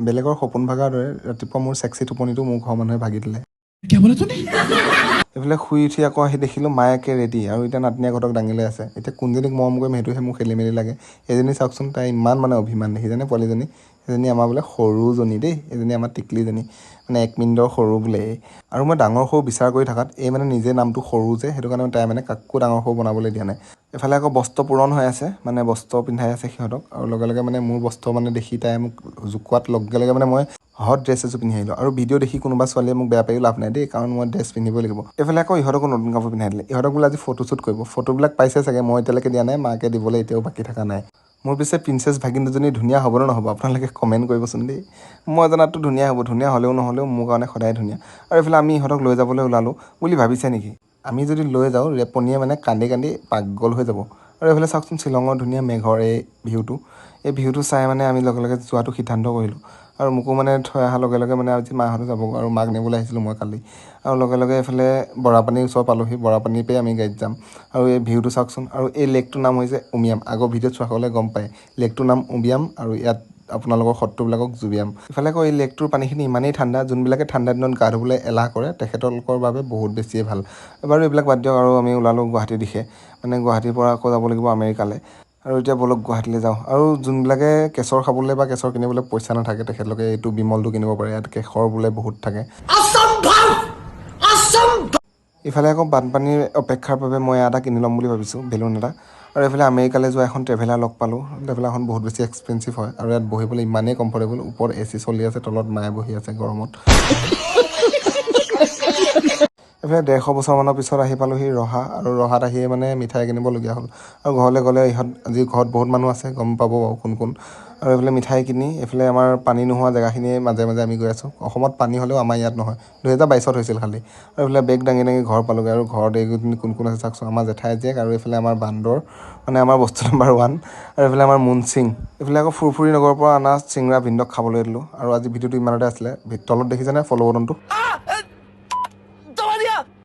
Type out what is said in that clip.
বেলেগৰ সপোন ভাগাৰ দৰে ৰাতিপুৱা মোৰ ছেক্সি টোপনিটো মোৰ ঘৰৰ মানুহে ভাগি দিলে। এইফালে শুই উঠি আকৌ আহি দেখিলোঁ মায়েকে ৰেডি আৰু এতিয়া নাতিনীয়েকহঁতক দাঙি লৈ আছে। এতিয়া কোনজনীক মৰম কৰিম সেইটোহে মোৰ খেলি মেলি লাগে। এজনী চাওকচোন, তাই ইমান মানে অভিমান দেখিছেনে পোৱালীজনী? এজনী আমাৰ বোলে সৰুজনী দেই, এজনী আমাৰ টিকলিজনী, মানে 1 মিনিটৰ সৰু বোলে। আৰু মই ডাঙৰ সৰু বিচাৰ কৰি থকাত এই মানে নিজে নামটো সৰু যে, সেইটো কাৰণে তাই মানে কাকো ডাঙৰ সৰু বনাবলৈ দিয়া নাই। এফালে আকৌ বস্ত্ৰ পূৰণ হৈ আছে, মানে বস্ত্ৰ পিন্ধাই আছে সিহঁতক, আৰু লগে লগে মানে মোৰ বস্ত্ৰ মানে দেখি তাই মোক জোকোৱাত লগে লগে মানে মই হট ড্ৰেছ এযোৰ পিন্ধি আহিলোঁ। আৰু ভিডিঅ' দেখি কোনোবা ছোৱালীয়ে মোক বেয়া পায়ো লাভ নাই দেই, কাৰণ মই ড্ৰেছ পিন্ধিবই লাগিব। এইফালে আকৌ ইহঁতকো নতুন কাপোৰ পিন্ধাই দিলে। ইহঁতক বোলে আজি ফটোশ্বুট কৰিব। ফটোবিলাক পাইছে চাগে, মই এতিয়ালৈকে দিয়া নাই, মাকে দিবলৈ এতিয়াও বাকী থকা নাই। মোৰ পিছে প্ৰিন্সেছ ভাগিন দুজনী ধুনীয়া হ'ব নে নহ'ব আপোনালোকে কমেণ্ট কৰিবচোন দেই। মই জনাততো ধুনীয়া হ'ব, ধুনীয়া হ'লেও নহ'লেও মোৰ কাৰণে সদায় ধুনীয়া। আৰু এইফালে আমি ইহঁতক লৈ যাবলৈ ওলালোঁ বুলি ভাবিছে নেকি? আমি যদি লৈ যাওঁ ৰেপনিয়ে মানে কান্দি কান্দি পাগল হৈ যাব। আৰু এইফালে চাওকচোন শ্বিলঙৰ ধুনীয়া মেঘৰ এই ভিউটো। এই ভিউটো চাই মানে আমি লগে লগে যোৱাটো সিদ্ধান্ত কৰিলোঁ। আৰু মোকো মানে থৈ অহাৰ লগে লগে মানে আজি মাহঁতো যাব, আৰু মাক নিবলৈ আহিছিলোঁ মই কালি। আৰু লগে লগে এইফালে বৰাপানীৰ ওচৰ পালোঁহি, বৰাপানীৰ পৰাই আমি গাড়ীত যাম। আৰু এই ভিউটো চাওকচোন। আৰু এই লেকটোৰ নাম হৈছে উমিয়াম। আগৰ ভিডিঅ'ত চোৱাসকলে গম পায় লেকটোৰ নাম উমিয়াম, আৰু ইয়াত আপোনালোকৰ শত্ৰুবিলাকক জুবিয়াম। ইফালে আকৌ এই লেকটোৰ পানীখিনি ইমানেই ঠাণ্ডা, যোনবিলাকে ঠাণ্ডা দিনত গা ধুবলৈ এলাহ কৰে তেখেতলোকৰ বাবে বহুত বেছিয়ে ভাল। বাৰু এইবিলাক বাদ দিয়ক, আৰু আমি ওলালোঁ গুৱাহাটীৰ দিশে। মানে গুৱাহাটীৰ পৰা আকৌ যাব লাগিব আমেৰিকালৈ। আৰু এতিয়া বলক গুৱাহাটীলৈ যাওঁ। আৰু যোনবিলাকে কেশৰ খাবলৈ বা কেশৰ কিনিবলৈ পইচা নাথাকে তেখেতলোকে এইটো বিমলটো কিনিব পাৰে। ইয়াত কেশৰ বোলে বহুত থাকে। ইফালে আকৌ বানপানীৰ অপেক্ষাৰ বাবে মই এটা কিনি ল'ম বুলি ভাবিছোঁ, বেলুন এটা। আৰু এইফালে আমেৰিকালৈ যোৱা এখন ট্ৰেভেলাৰ লগ পালোঁ। ট্ৰেভেলাৰখন বহুত বেছি এক্সপেঞ্চিভ হয়, আৰু ইয়াত বহিবলৈ ইমানেই কমফৰ্টেবল। ওপৰত AC চলি আছে, তলত মায়ে বহি আছে গৰমত। এইফালে 150 বছৰমানৰ পিছত আহি পালোঁহি ৰহা, আৰু ৰহাত আহিয়ে মানে মিঠাই কিনিবলগীয়া হ'ল। আৰু ঘৰলৈ গ'লে আজি ঘৰত বহুত মানুহ আছে, গম পাব বাৰু কোন কোন। আৰু এইফালে মিঠাই কিনি এইফালে আমাৰ পানী নোহোৱা জেগাখিনিয়ে মাজে মাজে আমি গৈ আছোঁ। অসমত পানী হ'লেও আমাৰ ইয়াত নহয়, 2022ত হৈছিল খালি। আৰু এইফালে বেগ দাঙি দাঙি ঘৰ পালোঁগৈ। আৰু ঘৰত এইকেইদিন কোন কোন আছে চাওকচোন, আমাৰ জেঠাই জীয়েক, আৰু এইফালে আমাৰ বান্দৰ, মানে আমাৰ বস্তু নম্বৰ 1। আৰু এইফালে আমাৰ মুনচিং। এইফালে আকৌ ফুৰফুৰি নগৰৰ পৰা অনা চিংৰা ভিনদক খাবলৈ দিলোঁ। আৰু আজি ভিডিঅ'টো ইমানতে আছিলে। তলত দেখিছেনে ফ'ল' বটনটো?